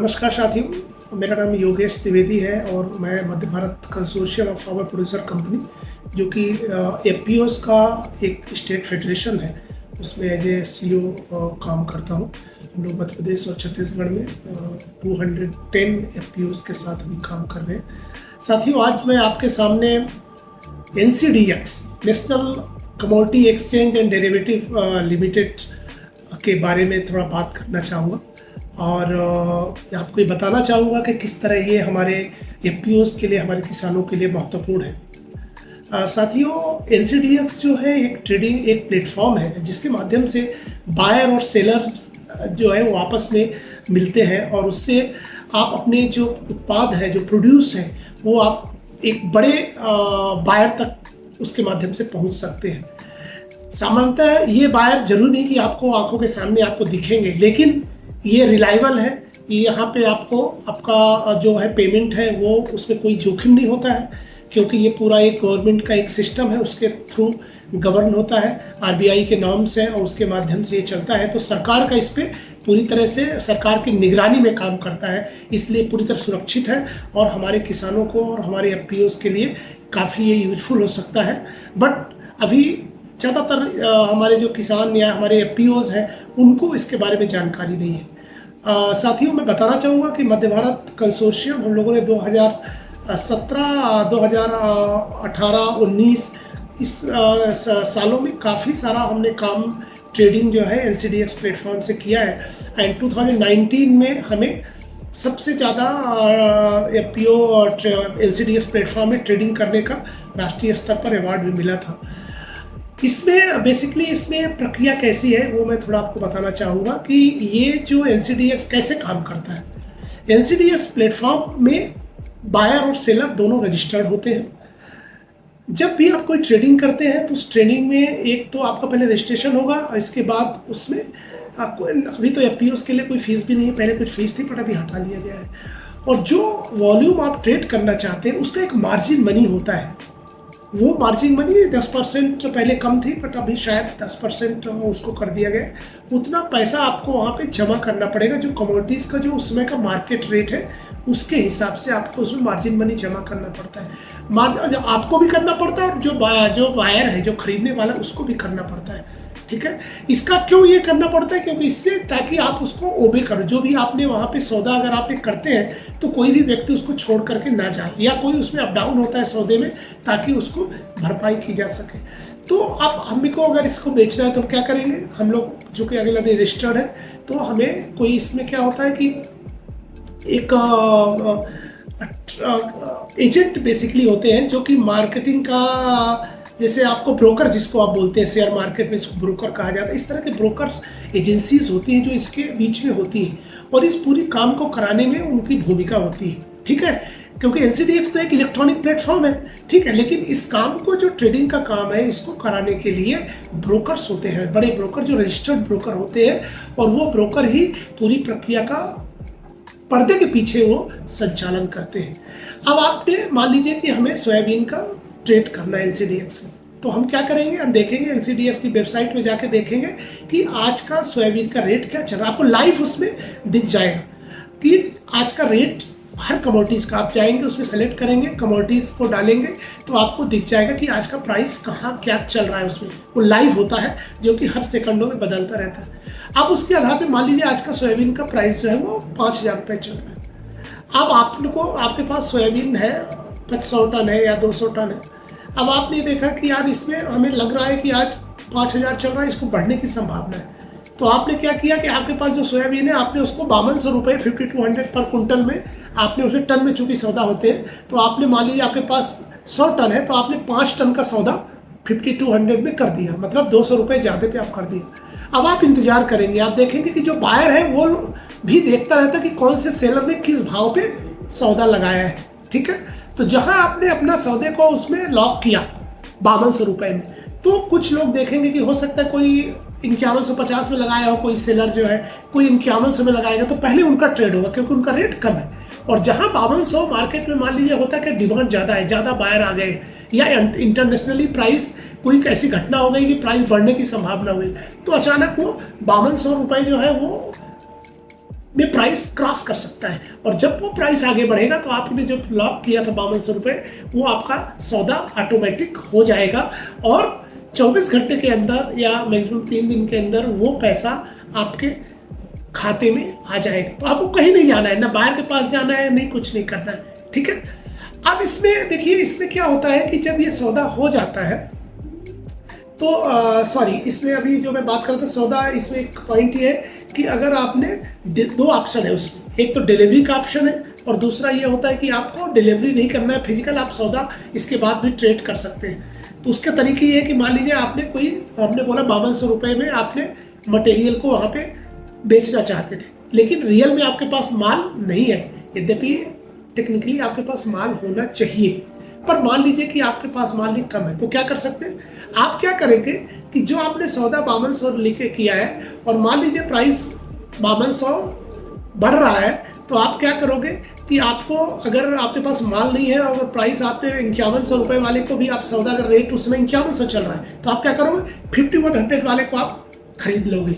नमस्कार साथियों, मेरा नाम योगेश द्विवेदी है और मैं Madhya Bharat consortium of power producer company जो कि एफपीओस का एक स्टेट फेडरेशन है उसमें एज ए सीईओ काम करता हूँ। हम लोग मध्य प्रदेश और छत्तीसगढ़ में 210 एफपीओस के साथ अभी काम कर रहे हैं। साथियों, आज मैं आपके सामने NCDEX national commodity exchange and derivative limited के बारे में थोड़ा बात करना चाहूँगा और आपको ये बताना चाहूँगा कि किस तरह ये हमारे एफपीओस के लिए, हमारे किसानों के लिए महत्वपूर्ण है। साथियों, एनसीडीएक्स जो है एक प्लेटफॉर्म है जिसके माध्यम से बायर और सेलर जो है वो आपस में मिलते हैं और उससे आप अपने जो उत्पाद है, जो प्रोड्यूस है, वो आप एक बड़े बायर तक उसके माध्यम से पहुंच सकते हैं। सामान्यतः ये बायर जरूरी नहीं कि आपको आंखों के सामने आपको दिखेंगे, लेकिन ये रिलायबल है। यहाँ पे आपको आपका जो है पेमेंट है वो उसमें कोई जोखिम नहीं होता है क्योंकि ये पूरा एक गवर्नमेंट का एक सिस्टम है, उसके थ्रू गवर्न होता है, आरबीआई के नॉर्म्स हैं और उसके माध्यम से ये चलता है। तो सरकार का इस पर पूरी तरह से सरकार की निगरानी में काम करता है, इसलिए पूरी तरह सुरक्षित है और हमारे किसानों को और हमारे एफपीओस के लिए काफ़ी ये यूजफुल हो सकता है। बट अभी ज़्यादातर हमारे जो किसान या हमारे एफपीओस हैं उनको इसके बारे में जानकारी नहीं है। साथियों, मैं बताना चाहूँगा कि मध्य भारत कंसोर्शियम हम लोगों ने 2017, 2018, 19 इस सालों में काफ़ी सारा हमने काम ट्रेडिंग जो है एनसीडीएक्स प्लेटफॉर्म से किया है एंड 2019 में हमें सबसे ज़्यादा एफपीओ और एनसीडीएक्स प्लेटफॉर्म में ट्रेडिंग करने का राष्ट्रीय स्तर पर अवार्ड भी मिला था। इसमें इसमें प्रक्रिया कैसी है वो मैं थोड़ा आपको बताना चाहूँगा कि ये जो एनसीडीएक्स कैसे काम करता है। एनसीडीएक्स प्लेटफॉर्म में बायर और सेलर दोनों रजिस्टर्ड होते हैं। जब भी आप कोई ट्रेडिंग करते हैं तो उस ट्रेडिंग में एक तो आपका पहले रजिस्ट्रेशन होगा और इसके बाद उसमें आपको, अभी तो एफपीओस के लिए कोई फीस भी नहीं है, पहले कुछ फीस थी पर अभी हटा लिया गया है। और जो वॉल्यूम आप ट्रेड करना चाहते हैं उसका एक मार्जिन मनी होता है। वो मार्जिन मनी 10% पहले कम थी बट अभी शायद 10% उसको कर दिया गया। उतना पैसा आपको वहाँ पे जमा करना पड़ेगा जो कमोडिटीज़ का जो उस समय का मार्केट रेट है उसके हिसाब से आपको उसमें मार्जिन मनी जमा करना पड़ता है। आपको भी करना पड़ता है और जो बायर है, जो खरीदने वाला है, उसको भी करना पड़ता है। ठीक है, इसका क्यों ये करना पड़ता है? क्योंकि इससे ताकि आप उसको ओबे करो, जो भी आपने वहाँ पे सौदा अगर आपने करते हैं तो कोई भी व्यक्ति उसको छोड़ करके ना जाए या कोई उसमें अप डाउन होता है सौदे में ताकि उसको भरपाई की जा सके। तो अब हम को अगर इसको बेचना है तो क्या करेंगे? हम लोग जो कि अगला रजिस्टर्ड है तो हमें कोई इसमें क्या होता है कि एक एजेंट बेसिकली होते हैं जो कि मार्केटिंग का, जैसे आपको ब्रोकर जिसको आप बोलते हैं, शेयर मार्केट में इसको ब्रोकर कहा जाता है, इस तरह के ब्रोकर एजेंसीज होती हैं जो इसके बीच में होती हैं और इस पूरी काम को कराने में उनकी भूमिका होती है। ठीक है, क्योंकि एनसीडीएक्स तो एक इलेक्ट्रॉनिक प्लेटफॉर्म है, ठीक है, लेकिन इस काम को, जो ट्रेडिंग का काम है, इसको कराने के लिए ब्रोकर्स होते हैं, बड़े ब्रोकर जो रजिस्टर्ड ब्रोकर होते हैं और वो ब्रोकर ही पूरी प्रक्रिया का पर्दे के पीछे वो संचालन करते हैं। अब आपने मान लीजिए कि हमें सोयाबीन का ट्रेड करना है एनसीडीएक्स में, तो हम क्या करेंगे? हम देखेंगे एनसीडीएक्स की वेबसाइट में जाके देखेंगे कि आज का सोयाबीन का रेट क्या चल रहा है। आपको लाइव उसमें दिख जाएगा कि आज का रेट हर कमोडिटीज़ का, आप जाएंगे उसमें सेलेक्ट करेंगे, कमोडिटीज़ को डालेंगे तो आपको दिख जाएगा कि आज का प्राइस कहाँ क्या चल रहा है। उसमें वो लाइव होता है जो कि हर सेकंडों में बदलता रहता है। अब उसके आधार पर मान लीजिए आज का सोयाबीन का प्राइस जो है वो 5,000 रुपये चल रहा है। अब आपके पास सोयाबीन है 100 टन है या 200 टन है। अब आपने देखा कि यार इसमें हमें लग रहा है कि आज 5,000 चल रहा है, इसको बढ़ने की संभावना है। तो आपने क्या किया कि आपके पास जो सोयाबीन है आपने उसको 5200 रुपये 5200 पर कुंटल में आपने उसमें टन में चूंकि सौदा होते हैं तो आपने मान लीजिए आपके पास 100 टन है तो आपने 5 टन का सौदा 5200 में कर दिया, मतलब 200 रुपये ज़्यादा पे आप कर दिया। अब आप इंतजार करेंगे, आप देखेंगे कि जो बायर है वो भी देखता रहता है कि कौन से सेलर ने किस भाव पे सौदा लगाया है। ठीक है, तो जहां आपने अपना सौदे को उसमें लॉक किया 5200 रुपये में, तो कुछ लोग देखेंगे कि हो सकता है कोई 5150 में लगाया हो, कोई सेलर जो है कोई 5100 में लगाएगा तो पहले उनका ट्रेड होगा क्योंकि उनका रेट कम है। और जहां 5200 मार्केट में मान लीजिए होता है कि डिमांड ज़्यादा है, ज़्यादा बायर आ गए या इंटरनेशनली प्राइस कोई ऐसी घटना हो गई कि प्राइस बढ़ने की संभावना हुई, तो अचानक वो 5200 रुपये जो है वो में प्राइस क्रॉस कर सकता है, और जब वो प्राइस आगे बढ़ेगा तो आपने जो लॉक किया था 5200 रुपये, वो आपका सौदा ऑटोमेटिक हो जाएगा और 24 घंटे के अंदर या मैक्सिमम 3 दिन के अंदर वो पैसा आपके खाते में आ जाएगा। तो आपको कहीं नहीं जाना है, ना बाहर के पास जाना है, नहीं कुछ नहीं करना है, ठीक है। अब इसमें देखिए, इसमें क्या होता है कि जब ये सौदा हो जाता है तो इसमें अभी जो मैं बात कर रहा था सौदा, इसमें एक पॉइंट ये है कि अगर आपने 2 ऑप्शन है उसमें, एक तो डिलीवरी का ऑप्शन है और दूसरा ये होता है कि आपको डिलीवरी नहीं करना है फिजिकल, आप सौदा इसके बाद भी ट्रेड कर सकते हैं। तो उसके तरीके ये है कि मान लीजिए आपने बोला 5200 रुपये में आपने मटेरियल को वहाँ पे बेचना चाहते थे, लेकिन रियल में आपके पास माल नहीं है। यद्यपि टेक्निकली आपके पास माल होना चाहिए, पर मान लीजिए कि आपके पास माल ही कम है, तो क्या कर सकते हैं आप? क्या करेंगे कि जो आपने सौदा 5200 लेके किया है और मान लीजिए प्राइस 5200 बढ़ रहा है, तो आप क्या करोगे कि आपको, अगर आपके पास माल नहीं है और प्राइस आपने 5100 रुपये वाले को भी आप सौदा, अगर रेट उसमें 5100 चल रहा है, तो आप क्या करोगे 5100 वाले को आप खरीद लोगे।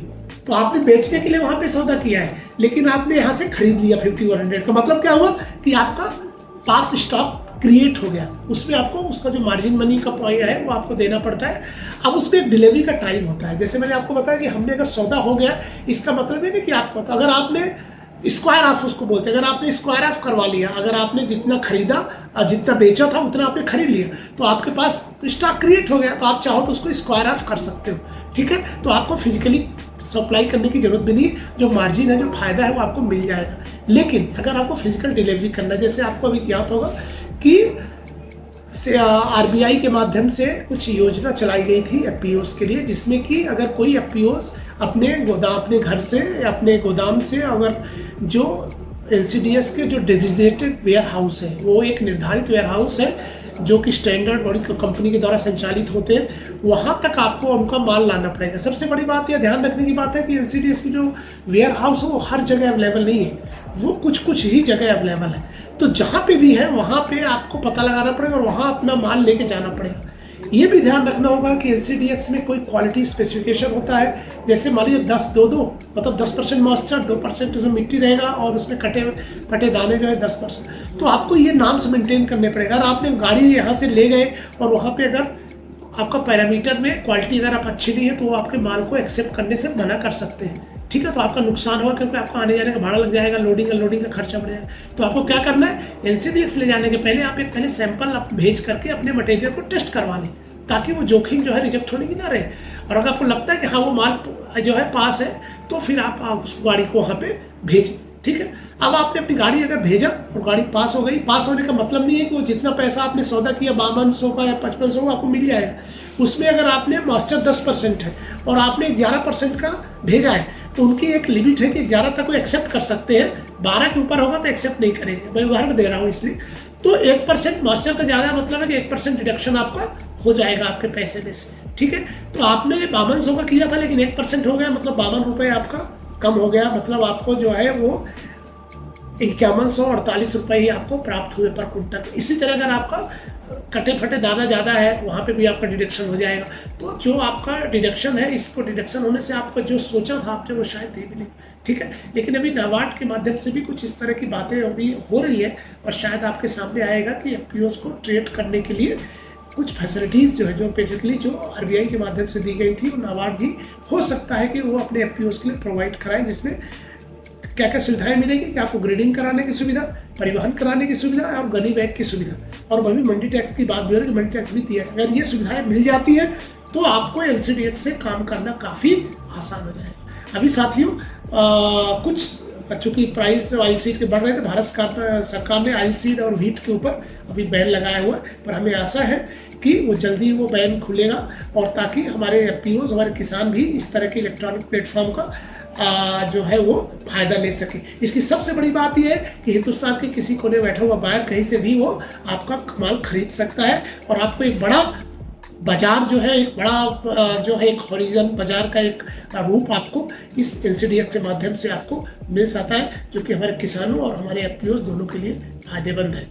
तो आपने बेचने के लिए वहां पे सौदा किया है, लेकिन आपने यहाँ से खरीद लिया 5100 का। मतलब क्या हुआ कि आपका पास स्टॉक क्रिएट हो गया, उसमें आपको उसका जो मार्जिन मनी का पॉइंट है वो आपको देना पड़ता है। अब उसमें एक डिलीवरी का टाइम होता है, जैसे मैंने आपको बताया कि हमने अगर सौदा हो गया, इसका मतलब ये नहीं कि आपको, तो अगर आपने स्क्वायर ऑफ उसको बोलते हैं, अगर आपने स्क्वायर ऑफ करवा लिया, अगर आपने जितना खरीदा जितना बेचा था उतना आपने खरीद लिया, तो आपके पास स्टॉक क्रिएट हो गया, तो आप चाहो तो उसको स्क्वायर ऑफ कर सकते हो, ठीक है। तो आपको फिजिकली सप्लाई करने की जरूरत भी नहीं, जो मार्जिन है, जो फायदा है वो आपको मिल जाएगा। लेकिन अगर आपको फिजिकल डिलीवरी करना है, जैसे आपको अभी ज्ञात होगा कि आरबीआई के माध्यम से कुछ योजना चलाई गई थी एफपीओस के लिए, जिसमें कि अगर कोई एफपीओस अपने घर से, अपने गोदाम से, अगर जो एनसीडीएस के जो डेजिग्नेटेड वेयर हाउस है, वो एक निर्धारित वेयर हाउस है जो कि स्टैंडर्ड बड़ी कंपनी के द्वारा संचालित होते हैं, वहाँ तक आपको उनका माल लाना पड़ेगा। सबसे बड़ी बात यह ध्यान रखने की बात है कि एनसीडीएस की जो वेयर हाउस है वो हर जगह अवेलेबल नहीं है, वो कुछ कुछ ही जगह अवेलेबल है। तो जहाँ पे भी है वहाँ पे आपको पता लगाना पड़ेगा और वहाँ अपना माल लेके जाना पड़ेगा। ये भी ध्यान रखना होगा कि एनसीडीएक्स में कोई क्वालिटी स्पेसिफिकेशन होता है, जैसे मान लीजिए 10-2-2 मतलब 10% मॉइस्चर, 2% उसमें मिट्टी रहेगा और उसमें कटे दाने जो है 10%। तो आपको ये नाम्स मेंटेन करने पड़ेगा। अगर आपने गाड़ी यहाँ से ले गए और वहाँ पे अगर आपका पैरामीटर में क्वालिटी अगर आप अच्छी नहीं है, तो वो आपके माल को एक्सेप्ट करने से मना कर सकते हैं, ठीक है। तो आपका नुकसान होगा क्योंकि आपका आने जाने का भाड़ा लग जाएगा, लोडिंग का खर्चा बढ़ेगा। तो आपको क्या करना है, एनसीडीएक्स ले जाने के पहले आप एक पहले सैंपल आप भेज करके अपने मटेरियल को टेस्ट करवा लें, ताकि वो जोखिम जो है रिजेक्ट होने की ना रहे। और अगर आपको लगता है कि हाँ वो माल जो है पास है, तो फिर आप उस गाड़ी को वहाँ पे भेजें, ठीक है। अब आपने अपनी गाड़ी अगर भेजा और गाड़ी पास हो गई, पास होने का मतलब नहीं है कि वो जितना पैसा आपने सौदा किया 5200 का या 5500 का आपको मिल जाएगा। उसमें अगर आपने मॉइस्चर 10% है और आपने 11% का भेजा है, तो उनकी एक लिमिट है कि 11 तक वो एक्सेप्ट कर सकते हैं, 12 के ऊपर होगा तो एक्सेप्ट नहीं करेंगे। मैं उदाहरण दे रहा हूँ इसलिए। तो 1% मॉइस्चर का ज़्यादा मतलब है कि 1% डिडक्शन आपका हो जाएगा आपके पैसे में से, ठीक है। तो आपने 5200 का किया था, लेकिन 1% हो गया, मतलब 52 रुपये आपका कम हो गया, मतलब आपको जो है वो 5148 रुपये ही आपको प्राप्त हुए पर कुंटल। इसी तरह अगर आपका कटे फटे दाना ज़्यादा है, वहाँ पे भी आपका डिडक्शन हो जाएगा। तो जो आपका डिडक्शन है, इसको डिडक्शन होने से आपका जो सोचा था आपने वो शायद नहीं मिलेगा, ठीक है। लेकिन अभी नाबार्ड के माध्यम से भी कुछ इस तरह की बातें अभी हो रही है और शायद आपके सामने आएगा कि एफपीओस को ट्रेड करने के लिए कुछ फैसिलिटीज़ जो है, जो बेसिकली जो आरबीआई के माध्यम से दी गई थी, वो नाबार्ड भी हो सकता है कि वो अपने एफपीओस के लिए प्रोवाइड कराएं, जिसमें क्या क्या सुविधाएं मिलेगी कि आपको ग्रेडिंग कराने की सुविधा, परिवहन कराने की सुविधा और गनी बैग की सुविधा, और वही मंडी टैक्स की बात भी हो रही है कि मंडी टैक्स भी दिया है। अगर ये सुविधाएं मिल जाती है तो आपको एनसीडीएक्स से काम करना काफ़ी आसान हो जाएगा। अभी साथियों कुछ चूँकि प्राइस आईसीड के बढ़ रहे थे, भारत सरकार ने आईसीड और व्हीट के ऊपर अभी बैन लगाया हुआ है, पर हमें आशा है कि वो जल्दी वो बैन खुलेगा और ताकि हमारे एफपीओज, हमारे किसान भी इस तरह के इलेक्ट्रॉनिक प्लेटफॉर्म का जो है वो फायदा ले सके। इसकी सबसे बड़ी बात यह है कि हिंदुस्तान के किसी कोने बैठा हुआ बायर कहीं से भी वो आपका माल खरीद सकता है और आपको एक बड़ा बाजार जो है, एक बड़ा जो है एक हॉरिजन बाजार का एक रूप आपको इस एनसीडीएक्स के माध्यम से आपको मिल सकता है, जो कि हमारे किसानों और हमारे एफपीओज दोनों के लिए फायदेमंद है।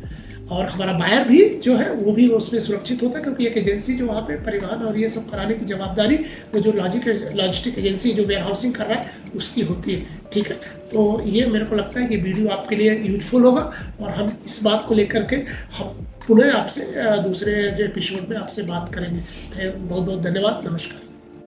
और हमारा बायर भी जो है वो भी उसमें सुरक्षित होता है, क्योंकि एक एजेंसी जो वहाँ पे परिवहन और ये सब कराने की जवाबदारी वो जो लॉजिस्टिक एजेंसी जो वेयर हाउसिंग कर रहा है उसकी होती है। ठीक है, तो ये मेरे को लगता है कि वीडियो आपके लिए यूजफुल होगा, और हम इस बात को लेकर के हम पुनः आपसे दूसरे जो एपिसोड में आपसे बात करेंगे। बहुत बहुत धन्यवाद, नमस्कार।